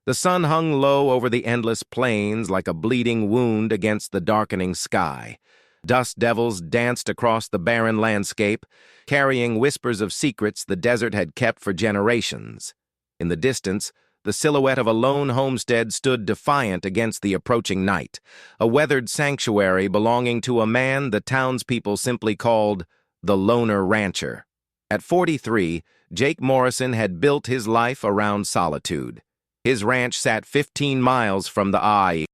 The sun hung low over the endless plains like a bleeding wound against the darkening sky. Dust devils danced across the barren landscape, carrying whispers of secrets the desert had kept for generations. In the distance, the silhouette of a lone homestead stood defiant against the approaching night, a weathered sanctuary belonging to a man the townspeople simply called the Loner Rancher. At 43, Jake Morrison had built his life around solitude. His ranch sat 15 miles from the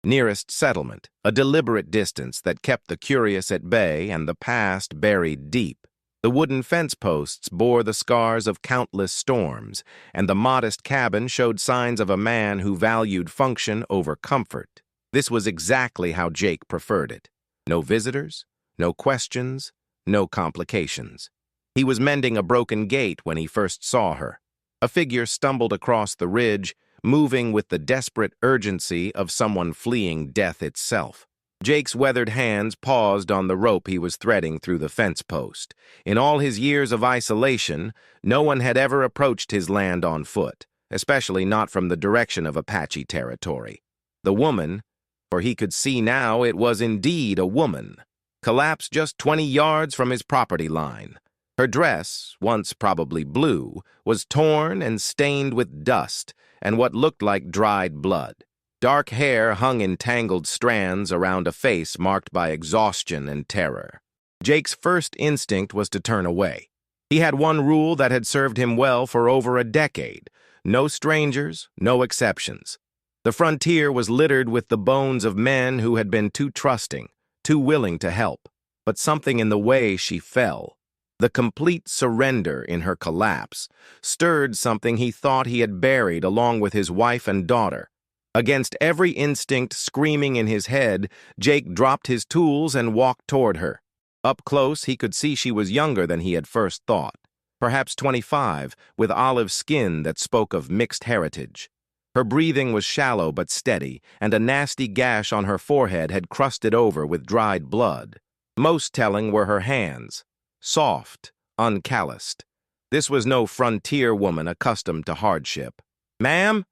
nearest settlement, a deliberate distance that kept the curious at bay and the past buried deep. The wooden fence posts bore the scars of countless storms, and the modest cabin showed signs of a man who valued function over comfort. This was exactly how Jake preferred it. No visitors, no questions, no complications. He was mending a broken gate when he first saw her. A figure stumbled across the ridge, moving with the desperate urgency of someone fleeing death itself. Jake's weathered hands paused on the rope he was threading through the fence post. In all his years of isolation, no one had ever approached his land on foot, especially not from the direction of Apache territory. The woman, for he could see now it was indeed a woman, collapsed just 20 yards from his property line. Her dress, once probably blue, was torn and stained with dust and what looked like dried blood. Dark hair hung in tangled strands around a face marked by exhaustion and terror. Jake's first instinct was to turn away. He had one rule that had served him well for over a decade: no strangers, no exceptions. The frontier was littered with the bones of men who had been too trusting, too willing to help. But something in the way she fell, the complete surrender in her collapse, stirred something he thought he had buried along with his wife and daughter. Against every instinct screaming in his head, Jake dropped his tools and walked toward her. Up close, he could see she was younger than he had first thought. Perhaps 25, with olive skin that spoke of mixed heritage. Her breathing was shallow but steady, and a nasty gash on her forehead had crusted over with dried blood. Most telling were her hands, soft, uncalloused. This was no frontier woman accustomed to hardship. "Ma'am?"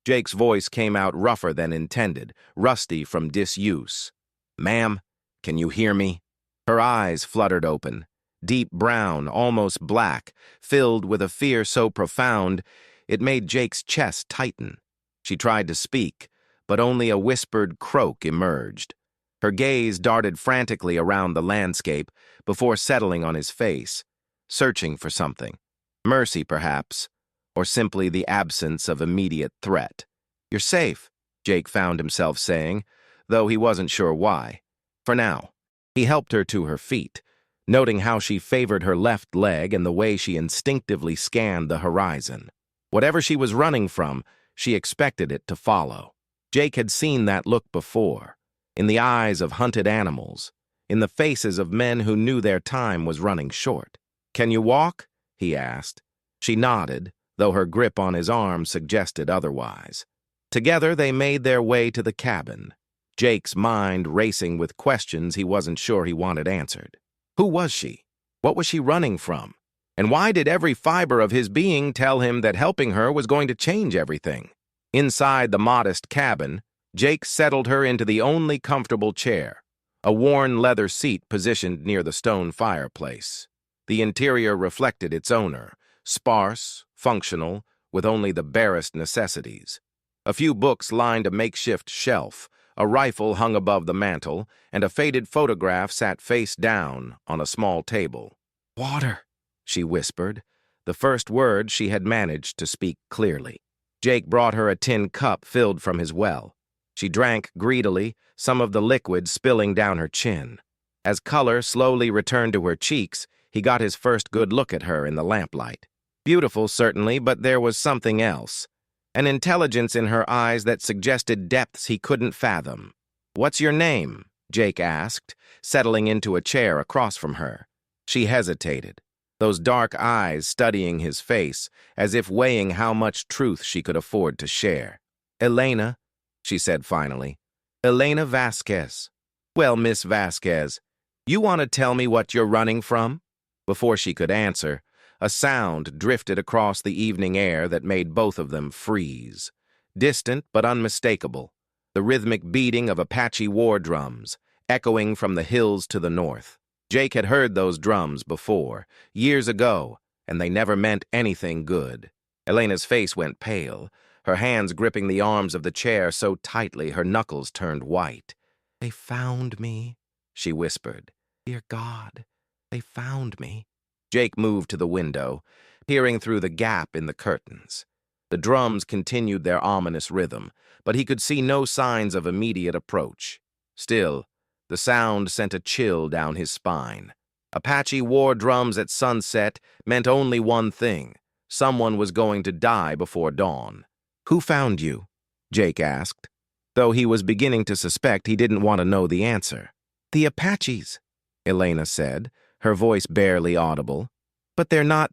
Jake's voice came out rougher than intended, rusty from disuse. "Ma'am, can you hear me?" Her eyes fluttered open, deep brown, almost black, filled with a fear so profound it made Jake's chest tighten. She tried to speak, but only a whispered croak emerged. Her gaze darted frantically around the landscape before settling on his face, searching for something. Mercy, perhaps, or simply the absence of immediate threat. "You're safe," Jake found himself saying, though he wasn't sure why. For now. He helped her to her feet, noting how she favored her left leg and the way she instinctively scanned the horizon. Whatever she was running from, she expected it to follow. Jake had seen that look before, in the eyes of hunted animals, in the faces of men who knew their time was running short. "Can you walk?" he asked. She nodded, though her grip on his arm suggested otherwise. Together they made their way to the cabin, Jake's mind racing with questions he wasn't sure he wanted answered. Who was she? What was she running from? And why did every fiber of his being tell him that helping her was going to change everything? Inside the modest cabin, Jake settled her into the only comfortable chair, a worn leather seat positioned near the stone fireplace. The interior reflected its owner, sparse, functional, with only the barest necessities. A few books lined a makeshift shelf, a rifle hung above the mantel, and a faded photograph sat face down on a small table. "Water," she whispered, the first word she had managed to speak clearly. Jake brought her a tin cup filled from his well. She drank greedily, some of the liquid spilling down her chin. As color slowly returned to her cheeks, he got his first good look at her in the lamplight. Beautiful, certainly, but there was something else. An intelligence in her eyes that suggested depths he couldn't fathom. "What's your name?" Jake asked, settling into a chair across from her. She hesitated, those dark eyes studying his face, as if weighing how much truth she could afford to share. "Elena," she said finally. "Elena Vasquez." "Well, Miss Vasquez, you want to tell me what you're running from?" Before she could answer, a sound drifted across the evening air that made both of them freeze. distant but unmistakable, the rhythmic beating of Apache war drums, echoing from the hills to the north. Jake had heard those drums before, years ago, and they never meant anything good. Elena's face went pale, her hands gripping the arms of the chair so tightly her knuckles turned white. "They found me," she whispered. "Dear God, they found me." Jake moved to the window, peering through the gap in the curtains. The drums continued their ominous rhythm, but he could see no signs of immediate approach. Still, the sound sent a chill down his spine. Apache war drums at sunset meant only one thing: someone was going to die before dawn. "Who found you?" Jake asked, though he was beginning to suspect he didn't want to know the answer. "The Apaches," Elena said, her voice barely audible. "But they're not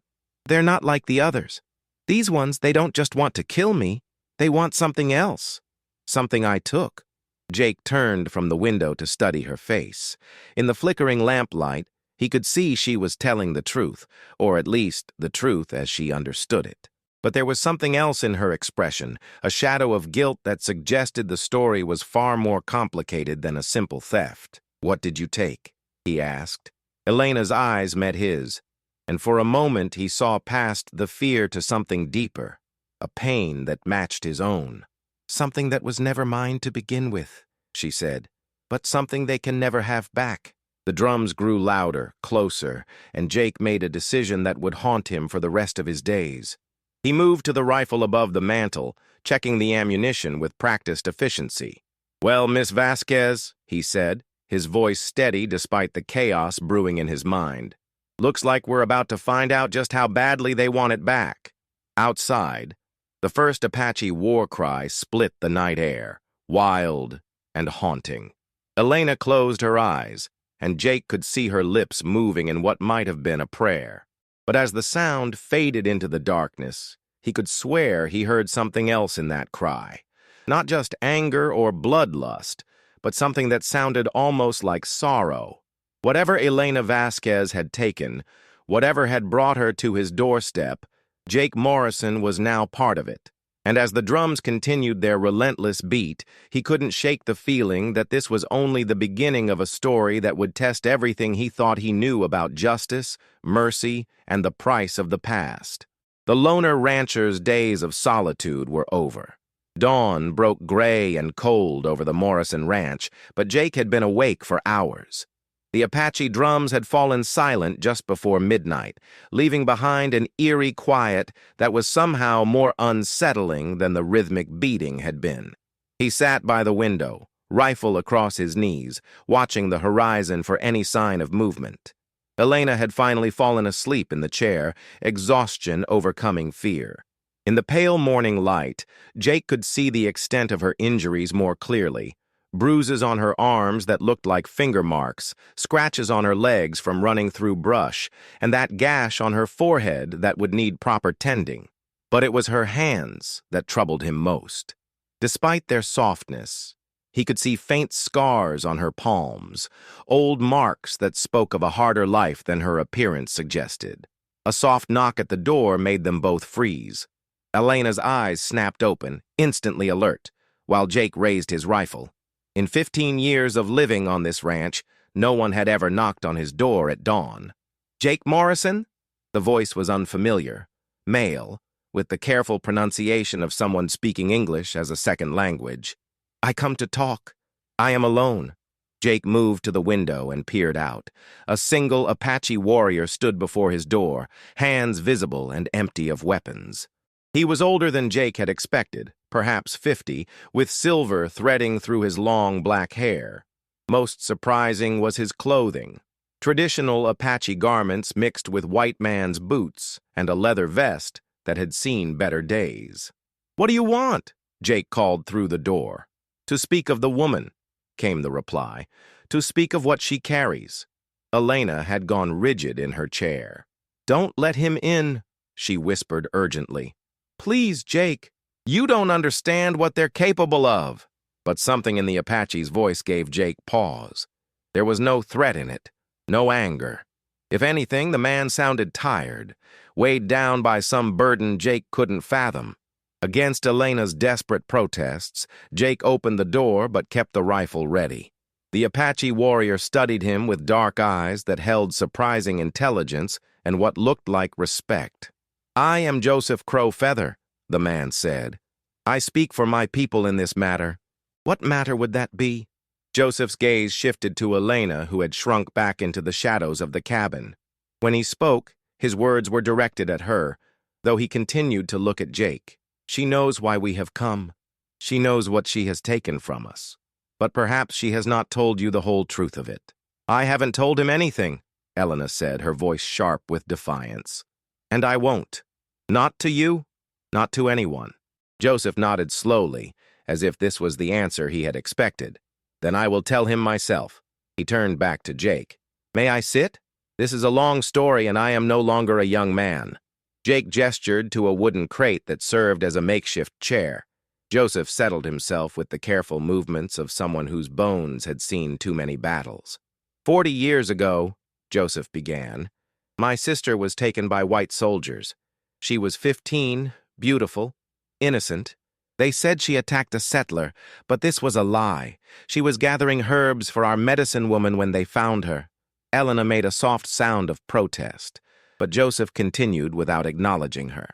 like the others. These ones, they don't just want to kill me, they want something else. Something I took." Jake turned from the window to study her face. In the flickering lamplight, he could see she was telling the truth, or at least the truth as she understood it. But there was something else in her expression, a shadow of guilt that suggested the story was far more complicated than a simple theft. "What did you take?" he asked. Elena's eyes met his, and for a moment he saw past the fear to something deeper, a pain that matched his own. "Something that was never mine to begin with," she said, "but something they can never have back." The drums grew louder, closer, and Jake made a decision that would haunt him for the rest of his days. He moved to the rifle above the mantel, checking the ammunition with practiced efficiency. "Well, Miss Vasquez," he said, his voice steady despite the chaos brewing in his mind. "Looks like we're about to find out just how badly they want it back." Outside, the first Apache war cry split the night air, wild and haunting. Elena closed her eyes, and Jake could see her lips moving in what might have been a prayer. But as the sound faded into the darkness, he could swear he heard something else in that cry. Not just anger or bloodlust, but something that sounded almost like sorrow. Whatever Elena Vasquez had taken, whatever had brought her to his doorstep, Jake Morrison was now part of it. And as the drums continued their relentless beat, he couldn't shake the feeling that this was only the beginning of a story that would test everything he thought he knew about justice, mercy, and the price of the past. The loner rancher's days of solitude were over. Dawn broke gray and cold over the Morrison ranch, but Jake had been awake for hours. The Apache drums had fallen silent just before midnight, leaving behind an eerie quiet that was somehow more unsettling than the rhythmic beating had been. He sat by the window, rifle across his knees, watching the horizon for any sign of movement. Elena had finally fallen asleep in the chair, exhaustion overcoming fear. In the pale morning light, Jake could see the extent of her injuries more clearly. Bruises on her arms that looked like finger marks, scratches on her legs from running through brush, and that gash on her forehead that would need proper tending. But it was her hands that troubled him most. Despite their softness, he could see faint scars on her palms, old marks that spoke of a harder life than her appearance suggested. A soft knock at the door made them both freeze. Elena's eyes snapped open, instantly alert, while Jake raised his rifle. In 15 years of living on this ranch, no one had ever knocked on his door at dawn. "Jake Morrison?" The voice was unfamiliar, male, with the careful pronunciation of someone speaking English as a second language. "I come to talk. I am alone." Jake moved to the window and peered out. A single Apache warrior stood before his door, hands visible and empty of weapons. He was older than Jake had expected, perhaps 50, with silver threading through his long black hair. Most surprising was his clothing. Traditional Apache garments mixed with white man's boots and a leather vest that had seen better days. "What do you want?" Jake called through the door. "To speak of the woman," came the reply. "To speak of what she carries." Elena had gone rigid in her chair. "Don't let him in," she whispered urgently. "Please, Jake. You don't understand what they're capable of." But something in the Apache's voice gave Jake pause. There was no threat in it, no anger. If anything, the man sounded tired, weighed down by some burden Jake couldn't fathom. Against Elena's desperate protests, Jake opened the door but kept the rifle ready. The Apache warrior studied him with dark eyes that held surprising intelligence and what looked like respect. "I am Joseph Crow Feather," the man said. "I speak for my people in this matter." "What matter would that be?" Joseph's gaze shifted to Elena, who had shrunk back into the shadows of the cabin. When he spoke, his words were directed at her, though he continued to look at Jake. "She knows why we have come. She knows what she has taken from us. But perhaps she has not told you the whole truth of it." "I haven't told him anything," Elena said, her voice sharp with defiance. "And I won't. Not to you, not to anyone." Joseph nodded slowly, as if this was the answer he had expected. "Then I will tell him myself." He turned back to Jake. "May I sit? This is a long story, and I am no longer a young man." Jake gestured to a wooden crate that served as a makeshift chair. Joseph settled himself with the careful movements of someone whose bones had seen too many battles. 40 years ago, Joseph began, "my sister was taken by white soldiers. She was 15, beautiful, innocent. They said she attacked a settler, but this was a lie. She was gathering herbs for our medicine woman when they found her." Elena made a soft sound of protest, but Joseph continued without acknowledging her.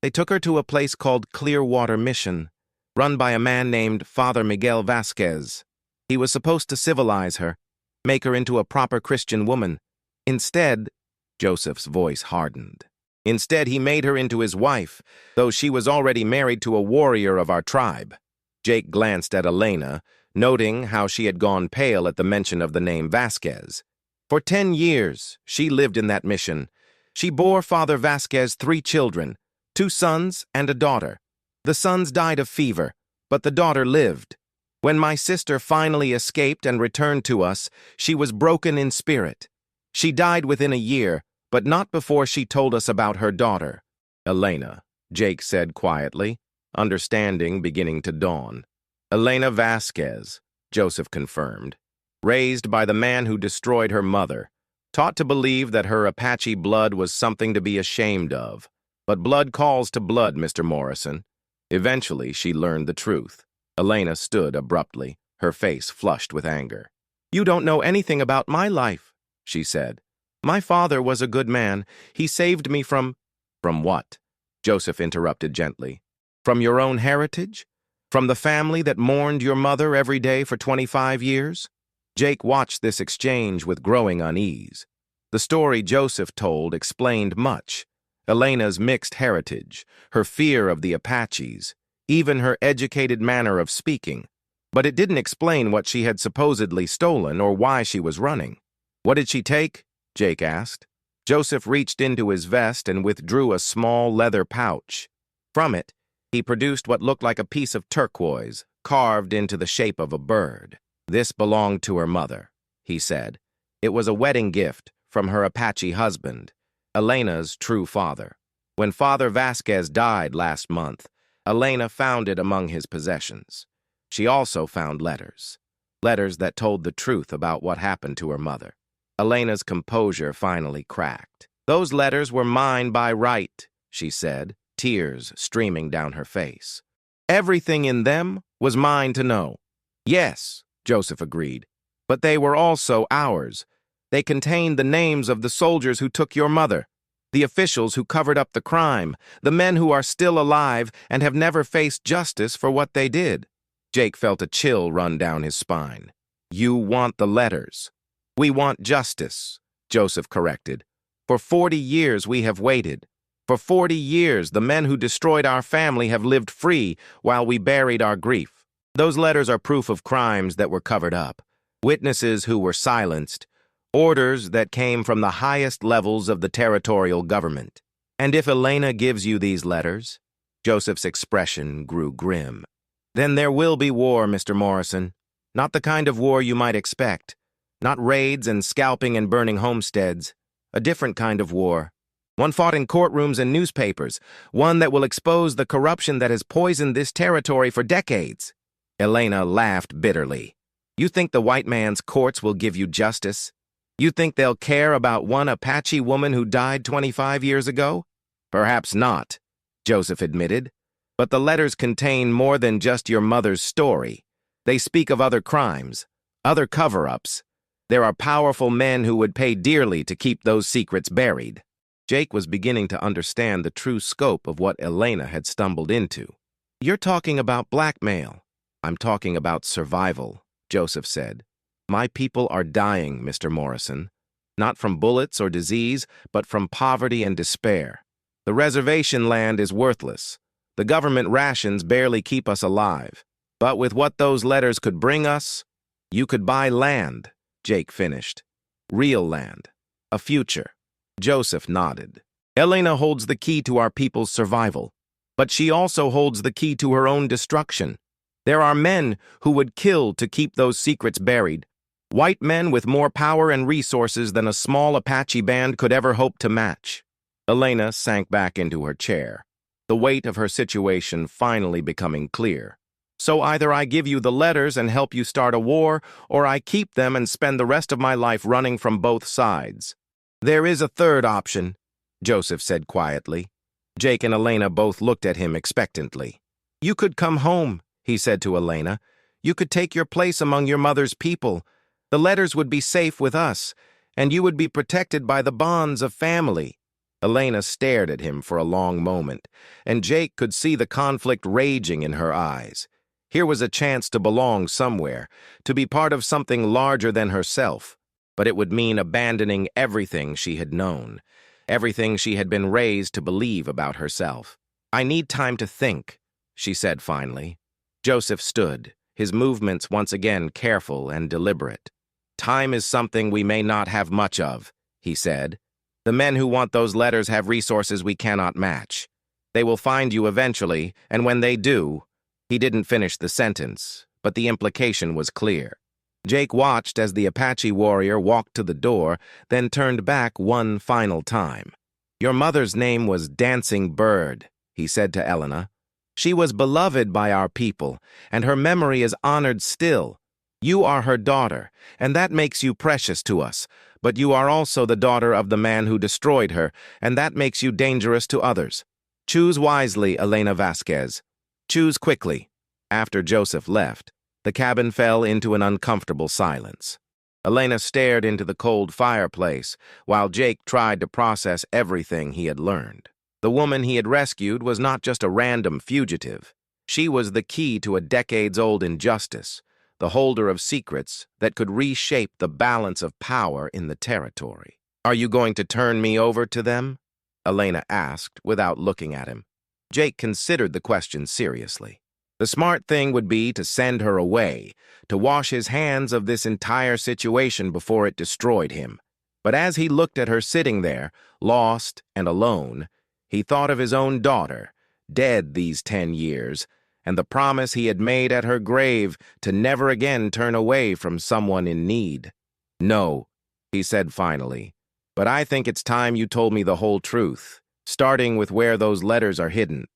"They took her to a place called Clearwater Mission, run by a man named Father Miguel Vasquez. He was supposed to civilize her, make her into a proper Christian woman. Instead," Joseph's voice hardened, "instead he made her into his wife, though she was already married to a warrior of our tribe." Jake glanced at Elena, noting how she had gone pale at the mention of the name Vasquez. "For 10 years, she lived in that mission. She bore Father Vasquez 3 children, 2 sons and a daughter. The sons died of fever, but the daughter lived. When my sister finally escaped and returned to us, she was broken in spirit. She died within a year, but not before she told us about her daughter." "Elena," Jake said quietly, understanding beginning to dawn. "Elena Vasquez," Joseph confirmed. "Raised by the man who destroyed her mother. Taught to believe that her Apache blood was something to be ashamed of. But blood calls to blood, Mr. Morrison." Eventually, she learned the truth. Elena stood abruptly, her face flushed with anger. "You don't know anything about my life," she said. "My father was a good man. He saved me from—" "From what?" Joseph interrupted gently. "From your own heritage? From the family that mourned your mother every day for 25 years? Jake watched this exchange with growing unease. The story Joseph told explained much. Elena's mixed heritage, her fear of the Apaches, even her educated manner of speaking. But it didn't explain what she had supposedly stolen or why she was running. "What did she take?" Jake asked. Joseph reached into his vest and withdrew a small leather pouch. From it, he produced what looked like a piece of turquoise, carved into the shape of a bird. "This belonged to her mother," he said. "It was a wedding gift from her Apache husband, Elena's true father. When Father Vasquez died last month, Elena found it among his possessions. She also found letters that told the truth about what happened to her mother." Elena's composure finally cracked. "Those letters were mine by right," she said, tears streaming down her face. "Everything in them was mine to know." "Yes," Joseph agreed, "but they were also ours. They contained the names of the soldiers who took your mother, the officials who covered up the crime, the men who are still alive and have never faced justice for what they did." Jake felt a chill run down his spine. "You want the letters." "We want justice," Joseph corrected. "For 40 years we have waited. For 40 years the men who destroyed our family have lived free while we buried our grief. Those letters are proof of crimes that were covered up, witnesses who were silenced, orders that came from the highest levels of the territorial government. And if Elena gives you these letters," Joseph's expression grew grim, "then there will be war, Mr. Morrison. Not the kind of war you might expect. Not raids and scalping and burning homesteads. A different kind of war. One fought in courtrooms and newspapers. One that will expose the corruption that has poisoned this territory for decades." Elena laughed bitterly. "You think the white man's courts will give you justice? You think they'll care about one Apache woman who died 25 years ago? Perhaps not," Joseph admitted. But the letters contain more than just your mother's story. They speak of other crimes, other cover-ups. There are powerful men who would pay dearly to keep those secrets buried. Jake was beginning to understand the true scope of what Elena had stumbled into. You're talking about blackmail. I'm talking about survival, Joseph said. My people are dying, Mr. Morrison. Not from bullets or disease, but from poverty and despair. The reservation land is worthless. The government rations barely keep us alive. But with what those letters could bring us, you could buy land, Jake finished. Real land. A future. Joseph nodded. Elena holds the key to our people's survival, but she also holds the key to her own destruction. There are men who would kill to keep those secrets buried. White men with more power and resources than a small Apache band could ever hope to match. Elena sank back into her chair, the weight of her situation finally becoming clear. So either I give you the letters and help you start a war, or I keep them and spend the rest of my life running from both sides. There is a third option, Joseph said quietly. Jake and Elena both looked at him expectantly. You could come home, he said to Elena. You could take your place among your mother's people. The letters would be safe with us, and you would be protected by the bonds of family. Elena stared at him for a long moment, and Jake could see the conflict raging in her eyes. Here was a chance to belong somewhere, to be part of something larger than herself, but it would mean abandoning everything she had known, everything she had been raised to believe about herself. I need time to think, she said finally. Joseph stood, his movements once again careful and deliberate. Time is something we may not have much of, he said. The men who want those letters have resources we cannot match. They will find you eventually, and when they do— He didn't finish the sentence, but the implication was clear. Jake watched as the Apache warrior walked to the door, then turned back one final time. Your mother's name was Dancing Bird, he said to Elena. She was beloved by our people, and her memory is honored still. You are her daughter, and that makes you precious to us, but you are also the daughter of the man who destroyed her, and that makes you dangerous to others. Choose wisely, Elena Vasquez. Choose quickly. After Joseph left, the cabin fell into an uncomfortable silence. Elena stared into the cold fireplace, while Jake tried to process everything he had learned. The woman he had rescued was not just a random fugitive. She was the key to a decades-old injustice, the holder of secrets that could reshape the balance of power in the territory. Are you going to turn me over to them? Elena asked without looking at him. Jake considered the question seriously. The smart thing would be to send her away, to wash his hands of this entire situation before it destroyed him. But as he looked at her sitting there, lost and alone, he thought of his own daughter, dead these 10 years, and the promise he had made at her grave to never again turn away from someone in need. No, he said finally, but I think it's time you told me the whole truth, starting with where those letters are hidden.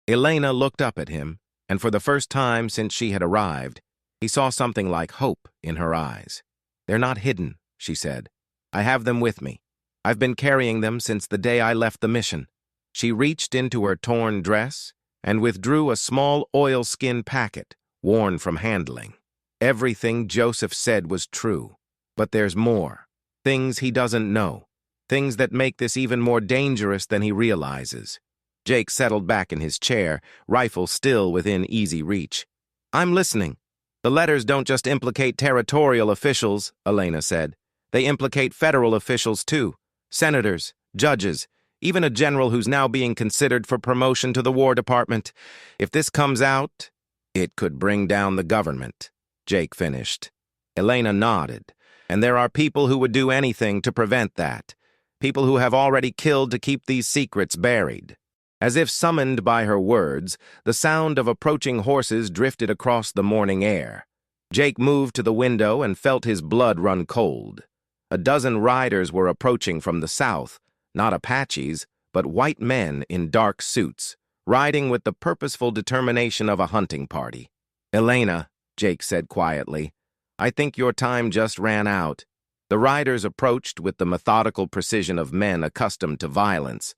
Elena looked up at him, and for the first time since she had arrived, he saw something like hope in her eyes. They're not hidden, she said. I have them with me. I've been carrying them since the day I left the mission. She reached into her torn dress and withdrew a small oilskin packet, worn from handling. Everything Joseph said was true, but there's more. Things he doesn't know. Things that make this even more dangerous than he realizes. Jake settled back in his chair, rifle still within easy reach. I'm listening. The letters don't just implicate territorial officials, Elena said. They implicate federal officials too. Senators, judges, even a general who's now being considered for promotion to the War Department. If this comes out, it could bring down the government, Jake finished. Elena nodded. And there are people who would do anything to prevent that. People who have already killed to keep these secrets buried. As if summoned by her words, the sound of approaching horses drifted across the morning air. Jake moved to the window and felt his blood run cold. A dozen riders were approaching from the south, not Apaches, but white men in dark suits, riding with the purposeful determination of a hunting party. Elena, Jake said quietly, I think your time just ran out. The riders approached with the methodical precision of men accustomed to violence.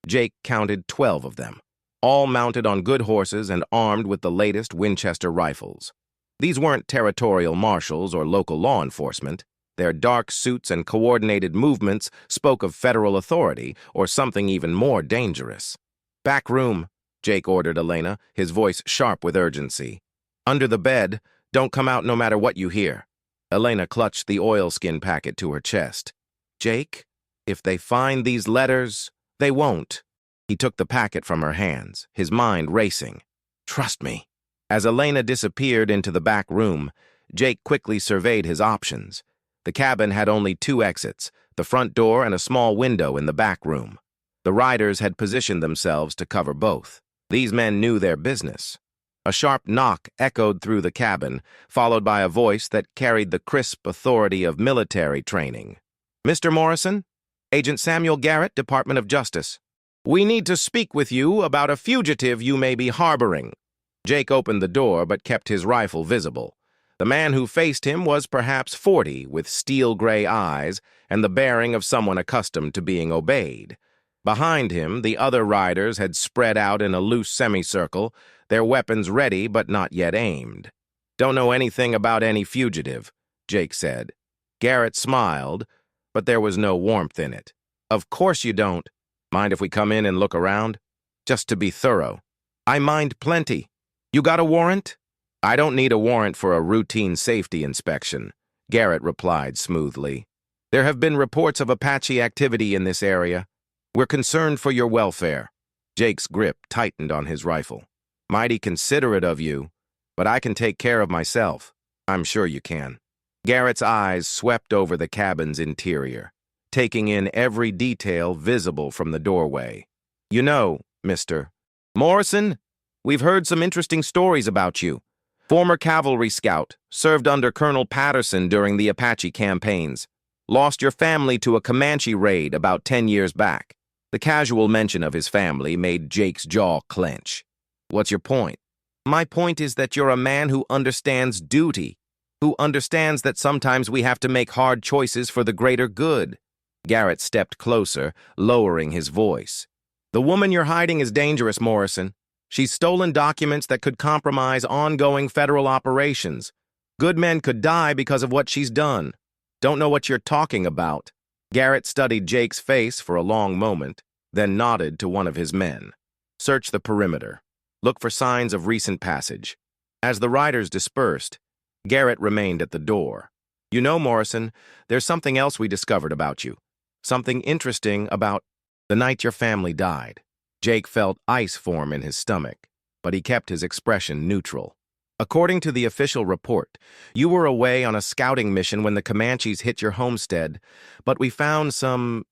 Jake counted 12 of them, all mounted on good horses and armed with the latest Winchester rifles. These weren't territorial marshals or local law enforcement. Their dark suits and coordinated movements spoke of federal authority or something even more dangerous. "Back room," Jake ordered Elena, his voice sharp with urgency. "Under the bed. Don't come out no matter what you hear." Elena clutched the oilskin packet to her chest. "Jake, if they find these letters, they won't." He took the packet from her hands, his mind racing. "Trust me." As Elena disappeared into the back room, Jake quickly surveyed his options. The cabin had only 2 exits, the front door and a small window in the back room. The riders had positioned themselves to cover both. These men knew their business. A sharp knock echoed through the cabin, followed by a voice that carried the crisp authority of military training. "Mr. Morrison? Agent Samuel Garrett, Department of Justice. We need to speak with you about a fugitive you may be harboring." Jake opened the door but kept his rifle visible. The man who faced him was perhaps 40, with steel-gray eyes and the bearing of someone accustomed to being obeyed. Behind him, the other riders had spread out in a loose semicircle, their weapons ready but not yet aimed. "Don't know anything about any fugitive," Jake said. Garrett smiled, but there was no warmth in it. "Of course you don't. Mind if we come in and look around? Just to be thorough." "I mind plenty. You got a warrant?" "I don't need a warrant for a routine safety inspection," Garrett replied smoothly. "There have been reports of Apache activity in this area. We're concerned for your welfare." Jake's grip tightened on his rifle. "Mighty considerate of you, but I can take care of myself." "I'm sure you can." Garrett's eyes swept over the cabin's interior, taking in every detail visible from the doorway. "You know, Mr. Morrison, we've heard some interesting stories about you. Former cavalry scout, served under Colonel Patterson during the Apache campaigns. Lost your family to a Comanche raid about 10 years back." The casual mention of his family made Jake's jaw clench. "What's your point?" "My point is that you're a man who understands duty, who understands that sometimes we have to make hard choices for the greater good." Garrett stepped closer, lowering his voice. "The woman you're hiding is dangerous, Morrison. She's stolen documents that could compromise ongoing federal operations. Good men could die because of what she's done." "Don't know what you're talking about." Garrett studied Jake's face for a long moment, then nodded to one of his men. "Search the perimeter. Look for signs of recent passage." As the riders dispersed, Garrett remained at the door. "You know, Morrison, there's something else we discovered about you. Something interesting about the night your family died." Jake felt ice form in his stomach, but he kept his expression neutral. "According to the official report, you were away on a scouting mission when the Comanches hit your homestead, but we found some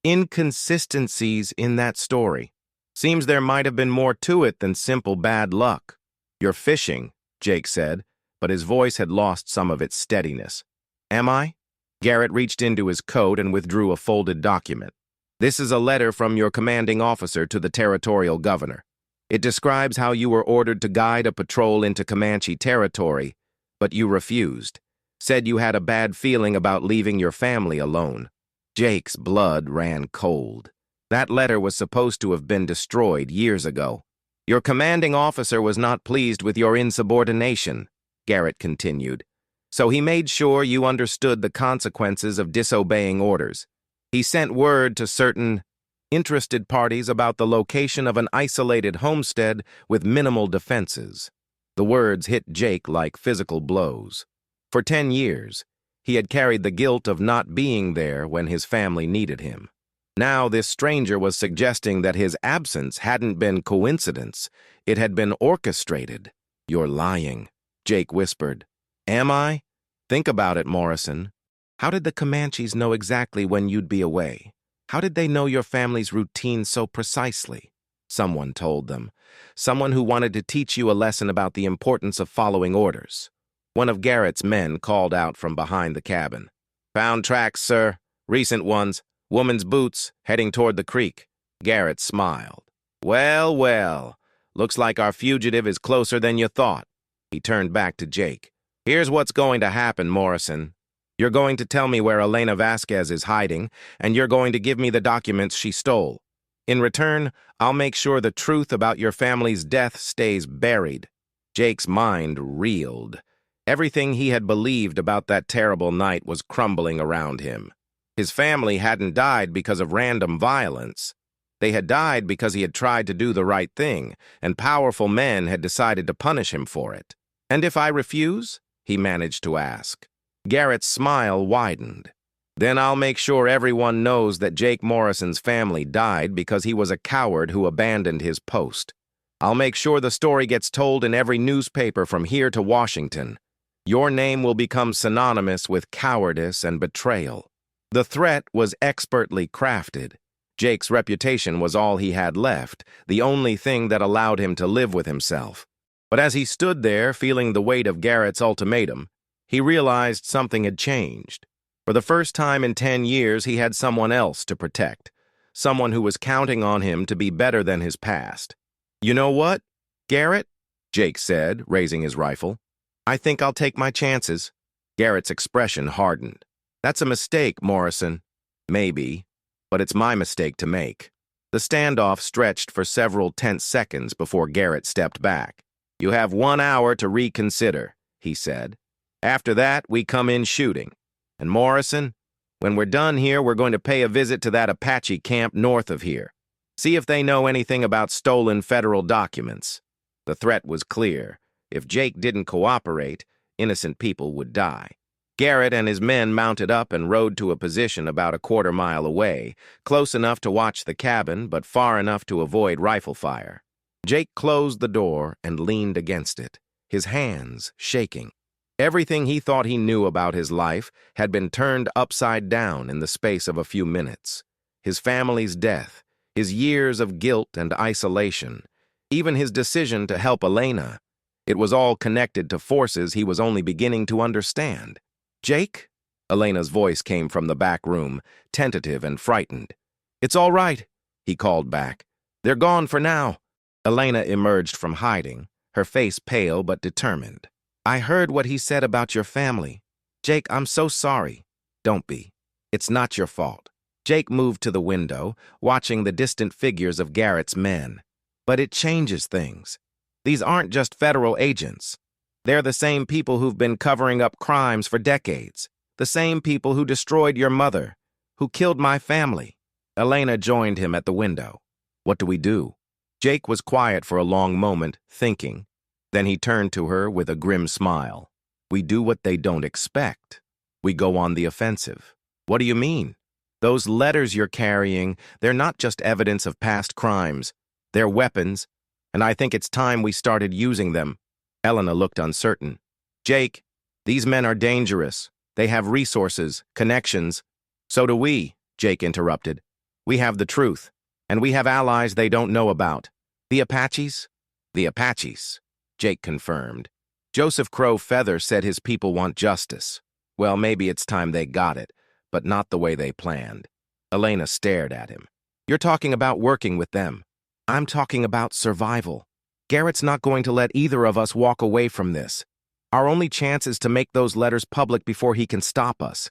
inconsistencies in that story. Seems there might have been more to it than simple bad luck." "You're fishing," Jake said, but his voice had lost some of its steadiness. "Am I?" Garrett reached into his coat and withdrew a folded document. "This is a letter from your commanding officer to the territorial governor. It describes how you were ordered to guide a patrol into Comanche territory, but you refused. Said you had a bad feeling about leaving your family alone." Jake's blood ran cold. That letter was supposed to have been destroyed years ago. "Your commanding officer was not pleased with your insubordination," Garrett continued, "so he made sure you understood the consequences of disobeying orders. He sent word to certain interested parties about the location of an isolated homestead with minimal defenses." The words hit Jake like physical blows. For 10 years, he had carried the guilt of not being there when his family needed him. Now this stranger was suggesting that his absence hadn't been coincidence, it had been orchestrated. "You're lying," Jake whispered. "Am I? Think about it, Morrison. How did the Comanches know exactly when you'd be away? How did they know your family's routine so precisely?" "Someone told them. Someone who wanted to teach you a lesson about the importance of following orders." One of Garrett's men called out from behind the cabin. "Found tracks, sir. Recent ones. Woman's boots, heading toward the creek." Garrett smiled. "Well, well. Looks like our fugitive is closer than you thought." He turned back to Jake. "Here's what's going to happen, Morrison. You're going to tell me where Elena Vasquez is hiding, and you're going to give me the documents she stole. In return, I'll make sure the truth about your family's death stays buried." Jake's mind reeled. Everything he had believed about that terrible night was crumbling around him. His family hadn't died because of random violence. They had died because he had tried to do the right thing, and powerful men had decided to punish him for it. "And if I refuse?" he managed to ask. Garrett's smile widened. "Then I'll make sure everyone knows that Jake Morrison's family died because he was a coward who abandoned his post. I'll make sure the story gets told in every newspaper from here to Washington. Your name will become synonymous with cowardice and betrayal." The threat was expertly crafted. Jake's reputation was all he had left, the only thing that allowed him to live with himself. But as he stood there, feeling the weight of Garrett's ultimatum, he realized something had changed. For the first time in 10 years, he had someone else to protect, someone who was counting on him to be better than his past. "You know what, Garrett?" Jake said, raising his rifle. "I think I'll take my chances." Garrett's expression hardened. "That's a mistake, Morrison." "Maybe, but it's my mistake to make." The standoff stretched for several tense seconds before Garrett stepped back. "You have 1 hour to reconsider," he said. "After that, we come in shooting. And Morrison, when we're done here, we're going to pay a visit to that Apache camp north of here. See if they know anything about stolen federal documents." The threat was clear. If Jake didn't cooperate, innocent people would die. Garrett and his men mounted up and rode to a position about a quarter-mile away, close enough to watch the cabin, but far enough to avoid rifle fire. Jake closed the door and leaned against it, his hands shaking. Everything he thought he knew about his life had been turned upside down in the space of a few minutes. His family's death, his years of guilt and isolation, even his decision to help Elena. It was all connected to forces he was only beginning to understand. "Jake?" Elena's voice came from the back room, tentative and frightened. "It's all right," he called back. "They're gone for now." Elena emerged from hiding, her face pale but determined. "I heard what he said about your family. Jake, I'm so sorry." "Don't be. It's not your fault." Jake moved to the window, watching the distant figures of Garrett's men. "But it changes things. These aren't just federal agents. They're the same people who've been covering up crimes for decades. The same people who destroyed your mother, who killed my family." Elena joined him at the window. "What do we do?" Jake was quiet for a long moment, thinking. Then he turned to her with a grim smile. "We do what they don't expect. We go on the offensive." "What do you mean?" "Those letters you're carrying, they're not just evidence of past crimes. They're weapons, and I think it's time we started using them." Elena looked uncertain. "Jake, these men are dangerous. They have resources, connections." "So do we," Jake interrupted. "We have the truth, and we have allies they don't know about." "The Apaches?" "The Apaches," Jake confirmed. "Joseph Crow Feather said his people want justice. Well, maybe it's time they got it, but not the way they planned." Elena stared at him. "You're talking about working with them. I'm talking about survival. Garrett's not going to let either of us walk away from this. Our only chance is to make those letters public before he can stop us.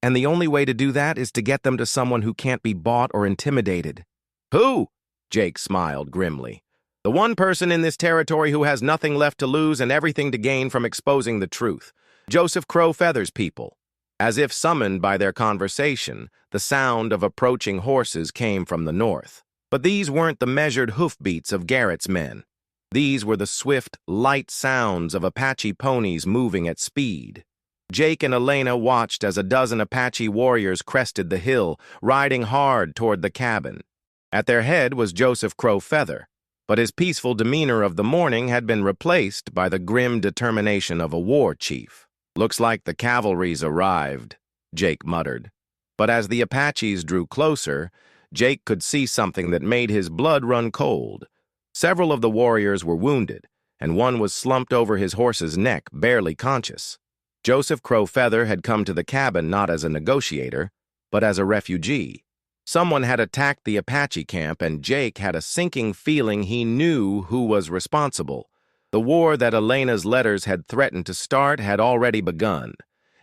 And the only way to do that is to get them to someone who can't be bought or intimidated." "Who?" Jake smiled grimly. "The one person in this territory who has nothing left to lose and everything to gain from exposing the truth. Joseph Crow Feather's people." As if summoned by their conversation, the sound of approaching horses came from the north. But these weren't the measured hoofbeats of Garrett's men. These were the swift, light sounds of Apache ponies moving at speed. Jake and Elena watched as a dozen Apache warriors crested the hill, riding hard toward the cabin. At their head was Joseph Crow Feather, but his peaceful demeanor of the morning had been replaced by the grim determination of a war chief. "Looks like the cavalry's arrived," Jake muttered. But as the Apaches drew closer, Jake could see something that made his blood run cold. Several of the warriors were wounded, and one was slumped over his horse's neck, barely conscious. Joseph Crow Feather had come to the cabin not as a negotiator, but as a refugee. Someone had attacked the Apache camp, and Jake had a sinking feeling he knew who was responsible. The war that Elena's letters had threatened to start had already begun,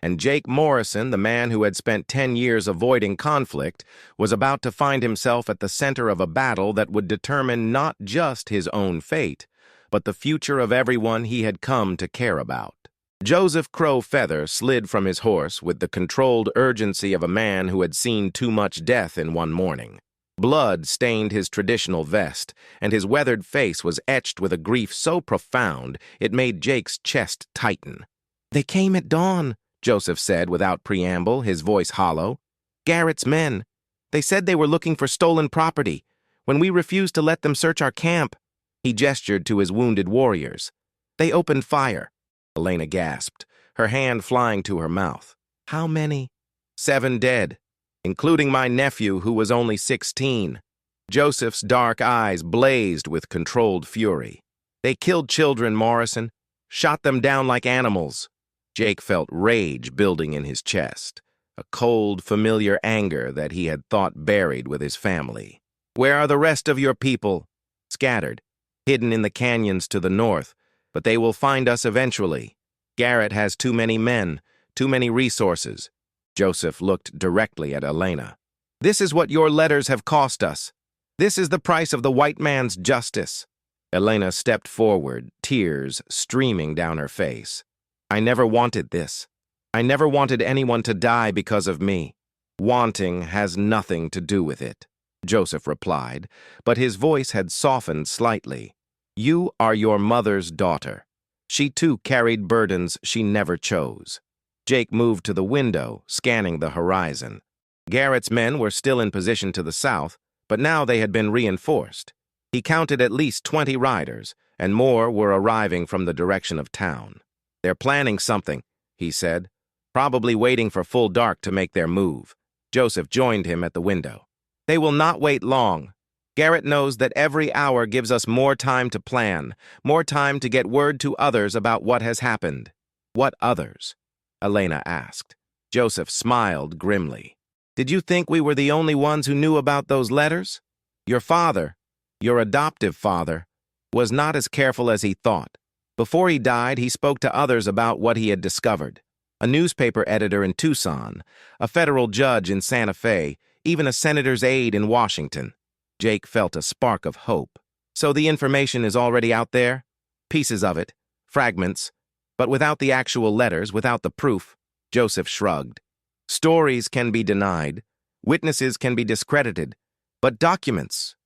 and Jake Morrison, the man who had spent 10 years avoiding conflict, was about to find himself at the center of a battle that would determine not just his own fate, but the future of everyone he had come to care about. Joseph Crow Feather slid from his horse with the controlled urgency of a man who had seen too much death in one morning. Blood stained his traditional vest, and his weathered face was etched with a grief so profound it made Jake's chest tighten. "They came at dawn," Joseph said without preamble, his voice hollow. "Garrett's men. They said they were looking for stolen property. When we refused to let them search our camp," he gestured to his wounded warriors, "they opened fire." Elena gasped, her hand flying to her mouth. "How many?" "7 dead, including my nephew who was only 16. Joseph's dark eyes blazed with controlled fury. "They killed children, Morrison. Shot them down like animals." Jake felt rage building in his chest, a cold, familiar anger that he had thought buried with his family. "Where are the rest of your people?" "Scattered, hidden in the canyons to the north, but they will find us eventually. Garrett has too many men, too many resources." Joseph looked directly at Elena. "This is what your letters have cost us. This is the price of the white man's justice." Elena stepped forward, tears streaming down her face. "I never wanted this. I never wanted anyone to die because of me. Wanting has nothing to do with it," Joseph replied, but his voice had softened slightly. "You are your mother's daughter. She too carried burdens she never chose." Jake moved to the window, scanning the horizon. Garrett's men were still in position to the south, but now they had been reinforced. He counted at least 20 riders, and more were arriving from the direction of town. "They're planning something," he said, "probably waiting for full dark to make their move." Joseph joined him at the window. "They will not wait long. Garrett knows that every hour gives us more time to plan, more time to get word to others about what has happened." "What others?" Elena asked. Joseph smiled grimly. "Did you think we were the only ones who knew about those letters? Your father, your adoptive father, was not as careful as he thought. Before he died, he spoke to others about what he had discovered. A newspaper editor in Tucson, a federal judge in Santa Fe, even a senator's aide in Washington." Jake felt a spark of hope. "So the information is already out there? Pieces of it, fragments, but without the actual letters, without the proof." Joseph shrugged. "Stories can be denied, witnesses can be discredited, but documents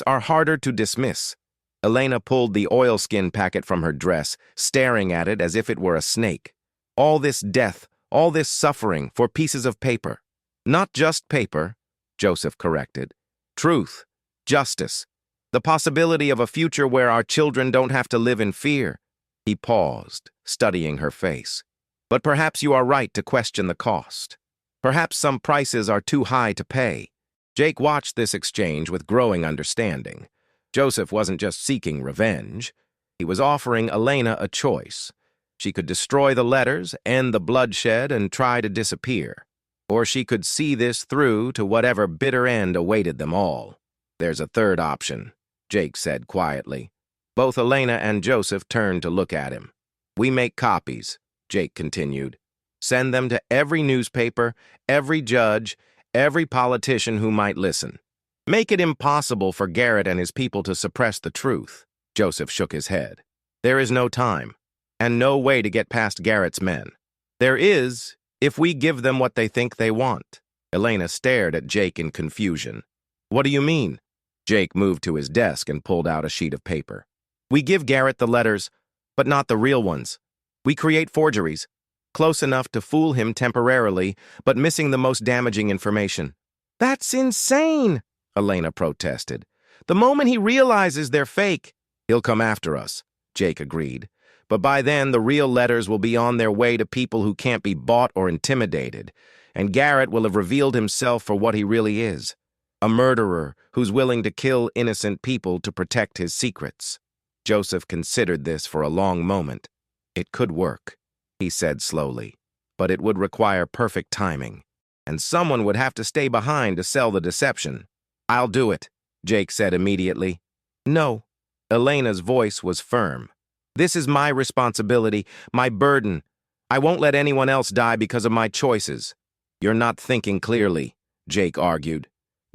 are harder to dismiss." Elena pulled the oilskin packet from her dress, staring at it as if it were a snake. "All this death, all this suffering for pieces of paper." "Not just paper," Joseph corrected. "Truth, justice, the possibility of a future where our children don't have to live in fear." He paused, studying her face. "But perhaps you are right to question the cost. Perhaps some prices are too high to pay." Jake watched this exchange with growing understanding. Joseph wasn't just seeking revenge. He was offering Elena a choice. She could destroy the letters, end the bloodshed, and try to disappear. Or she could see this through to whatever bitter end awaited them all. "There's a third option," Jake said quietly. Both Elena and Joseph turned to look at him. "We make copies," Jake continued. "Send them to every newspaper, every judge, every politician who might listen. Make it impossible for Garrett and his people to suppress the truth." Joseph shook his head. "There is no time, and no way to get past Garrett's men. There is, if we give them what they think they want." Elena stared at Jake in confusion. "What do you mean?" Jake moved to his desk and pulled out a sheet of paper. "We give Garrett the letters, but not the real ones. We create forgeries, close enough to fool him temporarily, but missing the most damaging information." "That's insane," Elena protested. "The moment he realizes they're fake—" "He'll come after us," Jake agreed. "But by then, the real letters will be on their way to people who can't be bought or intimidated, and Garrett will have revealed himself for what he really is, a murderer who's willing to kill innocent people to protect his secrets." Joseph considered this for a long moment. "It could work," he said slowly, "but it would require perfect timing, and someone would have to stay behind to sell the deception." "I'll do it," Jake said immediately. "No." Elena's voice was firm. "This is my responsibility, my burden. I won't let anyone else die because of my choices. You're not thinking clearly, Jake argued.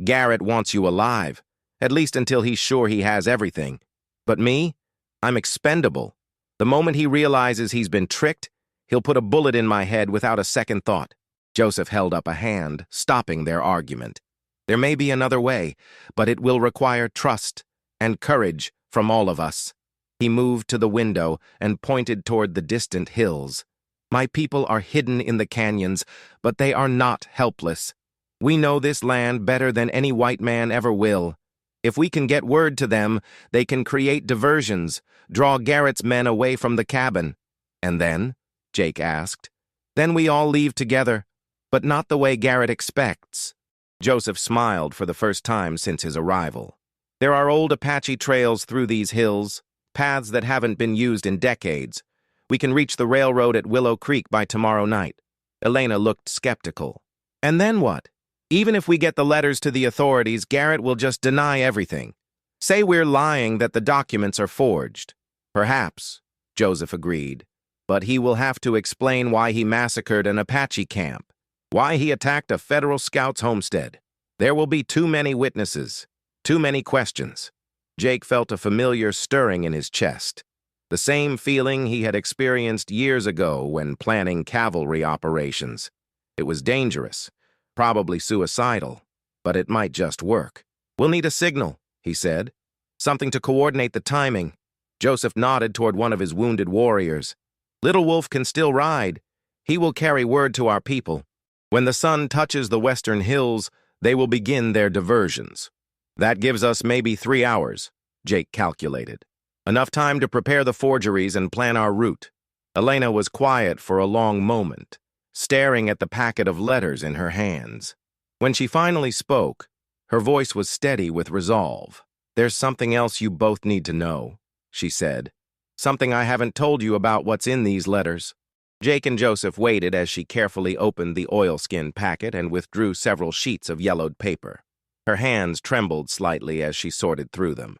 Garrett wants you alive, at least until he's sure he has everything. But me? I'm expendable. The moment he realizes he's been tricked, he'll put a bullet in my head without a second thought. Joseph held up a hand, stopping their argument. There may be another way, but it will require trust and courage from all of us. He moved to the window and pointed toward the distant hills. My people are hidden in the canyons, but they are not helpless. We know this land better than any white man ever will. If we can get word to them, they can create diversions, draw Garrett's men away from the cabin. And then? Jake asked. Then we all leave together, but not the way Garrett expects. Joseph smiled for the first time since his arrival. There are old Apache trails through these hills, paths that haven't been used in decades. We can reach the railroad at Willow Creek by tomorrow night. Elena looked skeptical. And then what? Even if we get the letters to the authorities, Garrett will just deny everything. Say we're lying that the documents are forged. Perhaps, Joseph agreed. But he will have to explain why he massacred an Apache camp, why he attacked a federal scout's homestead. There will be too many witnesses, too many questions. Jake felt a familiar stirring in his chest, the same feeling he had experienced years ago when planning cavalry operations. It was dangerous, probably suicidal, but it might just work. We'll need a signal, he said. Something to coordinate the timing. Joseph nodded toward one of his wounded warriors. Little Wolf can still ride. He will carry word to our people. When the sun touches the western hills, they will begin their diversions. That gives us maybe 3 hours, Jake calculated. Enough time to prepare the forgeries and plan our route. Elena was quiet for a long moment, staring at the packet of letters in her hands. When she finally spoke, her voice was steady with resolve. There's something else you both need to know, she said. Something I haven't told you about what's in these letters. Jake and Joseph waited as she carefully opened the oilskin packet and withdrew several sheets of yellowed paper. Her hands trembled slightly as she sorted through them.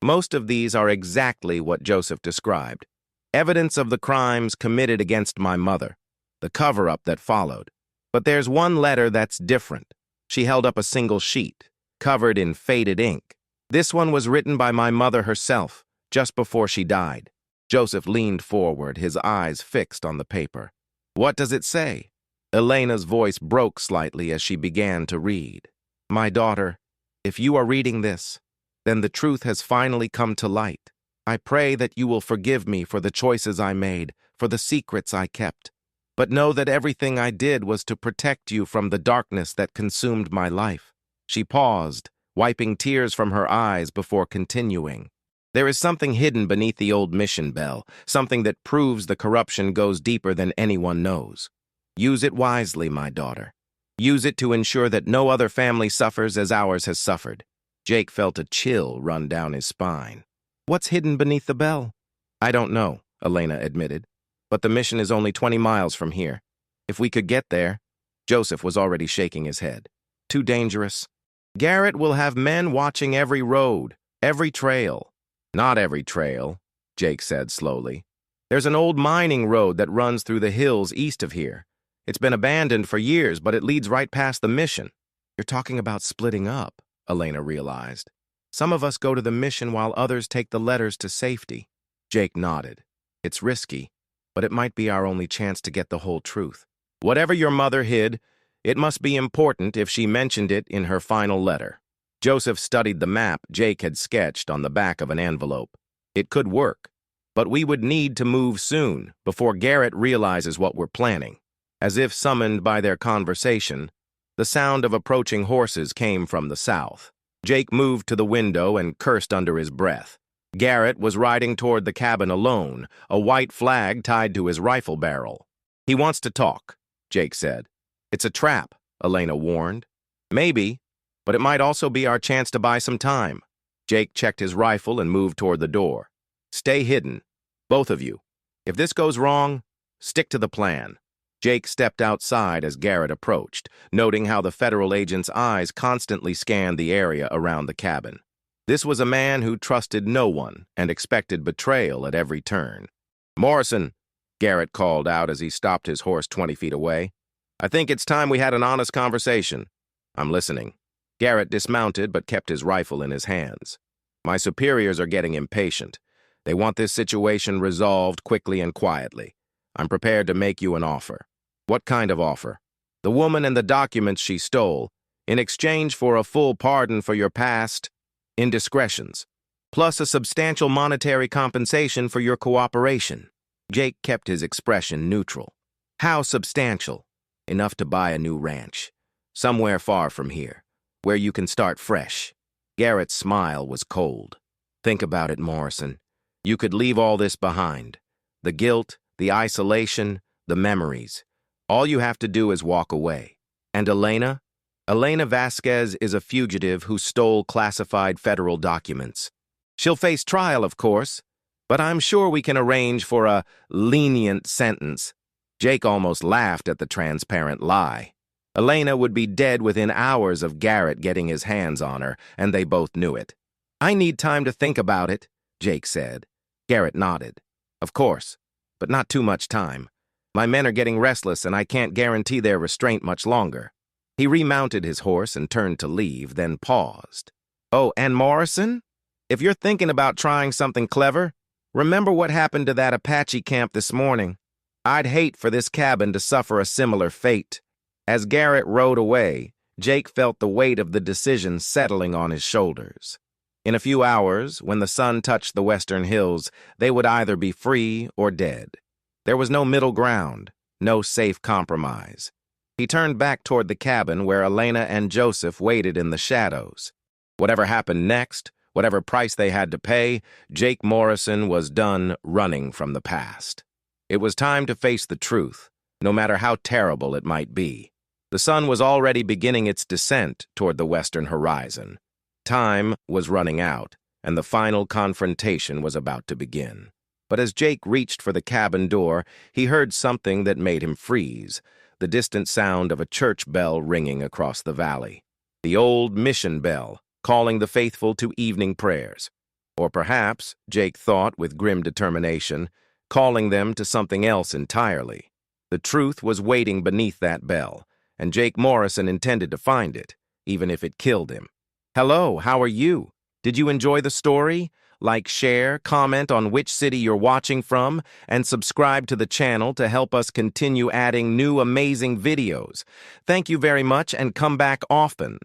Most of these are exactly what Joseph described. Evidence of the crimes committed against my mother, the cover-up that followed. But there's one letter that's different. She held up a single sheet, covered in faded ink. This one was written by my mother herself, just before she died. Joseph leaned forward, his eyes fixed on the paper. What does it say? Elena's voice broke slightly as she began to read. My daughter, if you are reading this, then the truth has finally come to light. I pray that you will forgive me for the choices I made, for the secrets I kept. But know that everything I did was to protect you from the darkness that consumed my life. She paused, wiping tears from her eyes before continuing. There is something hidden beneath the old mission bell, something that proves the corruption goes deeper than anyone knows. Use it wisely, my daughter. Use it to ensure that no other family suffers as ours has suffered. Jake felt a chill run down his spine. What's hidden beneath the bell? I don't know, Elena admitted. But the mission is only 20 miles from here. If we could get there. Joseph was already shaking his head. Too dangerous. Garrett will have men watching every road, every trail. Not every trail, Jake said slowly. There's an old mining road that runs through the hills east of here. It's been abandoned for years, but it leads right past the mission. You're talking about splitting up, Elena realized. Some of us go to the mission while others take the letters to safety. Jake nodded. It's risky, but it might be our only chance to get the whole truth. Whatever your mother hid, it must be important if she mentioned it in her final letter. Joseph studied the map Jake had sketched on the back of an envelope. It could work, but we would need to move soon before Garrett realizes what we're planning. As if summoned by their conversation, the sound of approaching horses came from the south. Jake moved to the window and cursed under his breath. Garrett was riding toward the cabin alone, a white flag tied to his rifle barrel. He wants to talk, Jake said. It's a trap, Elena warned. Maybe, but it might also be our chance to buy some time. Jake checked his rifle and moved toward the door. Stay hidden, both of you. If this goes wrong, stick to the plan. Jake stepped outside as Garrett approached, noting how the federal agent's eyes constantly scanned the area around the cabin. This was a man who trusted no one and expected betrayal at every turn. Morrison, Garrett called out as he stopped his horse 20 feet away. "I think it's time we had an honest conversation." "I'm listening." Garrett dismounted but kept his rifle in his hands. "My superiors are getting impatient. They want this situation resolved quickly and quietly. I'm prepared to make you an offer." "What kind of offer?" "The woman and the documents she stole, in exchange for a full pardon for your past indiscretions, plus a substantial monetary compensation for your cooperation." Jake kept his expression neutral. "How substantial?" "Enough to buy a new ranch, somewhere far from here, where you can start fresh." Garrett's smile was cold. "Think about it, Morrison. You could leave all this behind. The guilt, the isolation, the memories. All you have to do is walk away. And Elena? Elena Vasquez is a fugitive who stole classified federal documents. She'll face trial, of course, but I'm sure we can arrange for a lenient sentence." Jake almost laughed at the transparent lie. Elena would be dead within hours of Garrett getting his hands on her, and they both knew it. "I need time to think about it," Jake said. Garrett nodded. "Of course, but not too much time. My men are getting restless, and I can't guarantee their restraint much longer." He remounted his horse and turned to leave, then paused. "Oh, and Morrison? If you're thinking about trying something clever, remember what happened to that Apache camp this morning. I'd hate for this cabin to suffer a similar fate." As Garrett rode away, Jake felt the weight of the decision settling on his shoulders. In a few hours, when the sun touched the western hills, they would either be free or dead. There was no middle ground, no safe compromise. He turned back toward the cabin where Elena and Joseph waited in the shadows. Whatever happened next, whatever price they had to pay, Jake Morrison was done running from the past. It was time to face the truth, no matter how terrible it might be. The sun was already beginning its descent toward the western horizon. Time was running out, and the final confrontation was about to begin. But as Jake reached for the cabin door, he heard something that made him freeze, the distant sound of a church bell ringing across the valley. The old mission bell, calling the faithful to evening prayers. Or perhaps, Jake thought with grim determination, calling them to something else entirely. The truth was waiting beneath that bell, and Jake Morrison intended to find it, even if it killed him. Hello, how are you? Did you enjoy the story? Like, share, comment on which city you're watching from, and subscribe to the channel to help us continue adding new amazing videos. Thank you very much, and come back often.